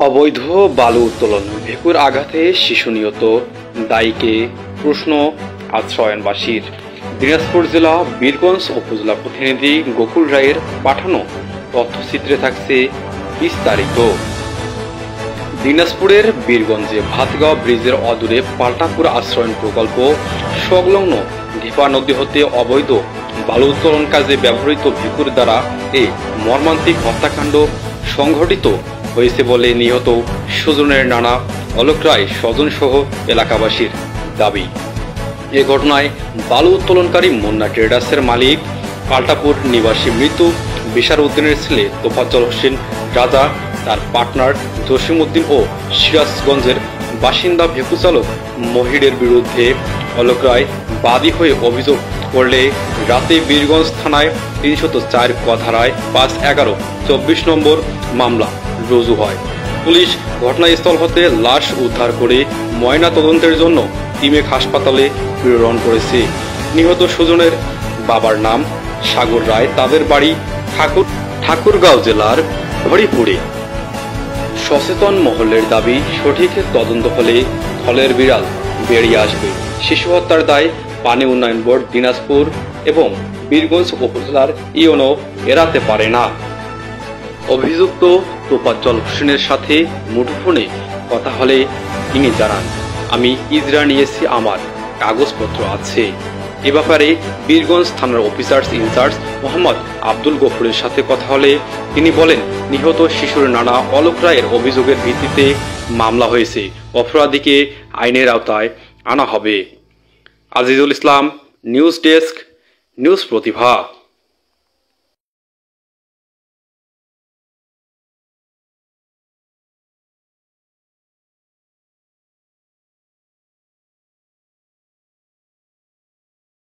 অবৈধ বালু উত্তোলন ভেকুর আঘাতে শিশু নিহত, দায়ীকে প্রশ্ন আশ্রয়নবাসীর। দিনাজপুর জেলা বীরগঞ্জ উপজেলা প্রতিনিধি গোকুল রায়ের পাঠানো তথ্যচিত্রে থাকছে বিস্তারিত। দিনাজপুরের বীরগঞ্জে ভাতগাঁও ব্রিজের অদূরে পাল্টাপুর আশ্রয়ন প্রকল্প সংলগ্ন ঢিপা নদী হতে অবৈধ বালু উত্তোলন কাজে ব্যবহৃত ভেকুর দ্বারা এই মর্মান্তিক হত্যাকাণ্ড সংঘটিত হয়েছে বলে নিহত সুজনের নানা অলোক রায় স্বজন সহ এলাকাবাসীর দাবি। এ ঘটনায় বালু উত্তোলনকারী মুন্না ট্রেডার্সের মালিক পাল্টাপুর নিবাসী মৃত বিশার উদ্দিনের ছেলে তোফাজ্জল হোসেন রাজা, তার পার্টনার জসিম উদ্দিন ও সিরাজগঞ্জের বাসিন্দা ভেকু চালক মহিরের বিরুদ্ধে অলোক রায় বাদী হয়ে অভিযোগ করলে রাতে বীরগঞ্জ থানায় ৩০৪ ক ধারায় ৫-১১-২৪ নম্বর মামলা রুজু হয়। পুলিশ ঘটনাস্থল হতে লাশ উদ্ধার করে ময়না তদন্তের জন্য তিমেক হাসপাতালে প্রেরণ করেছে। নিহত সুজনের বাবার নাম সাগর রায়, তাদের বাড়ি ঠাকুরগাঁও জেলার হরিপুরে। সচেতন মহলের দাবি, সঠিক তদন্ত হলে থলের বিড়াল বেরিয়ে আসবে। শিশু হত্যার দায় পানি উন্নয়ন বোর্ড দিনাজপুর এবং বীরগঞ্জ উপজেলার ইউনো এড়াতে পারে না। অভিযুক্ত তোফাজ্জল হোসেনের সাথে মুঠোফোনে কথা হলে তিনি জানান, আমি ইজরা নিয়েছি, আমার কাগজপত্র আছে। এ ব্যাপারে বীরগঞ্জ থানার অফিসার ইনচার্জ মোহাম্মদ আব্দুল গফুরের সাথে কথা হলে তিনি বলেন, নিহত শিশুর নানা অলোক রায়ের অভিযোগের ভিত্তিতে মামলা হয়েছে, অপরাধীকে আইনের আওতায় আনা হবে। Azizul Islam, news desk, news প্রতিভা।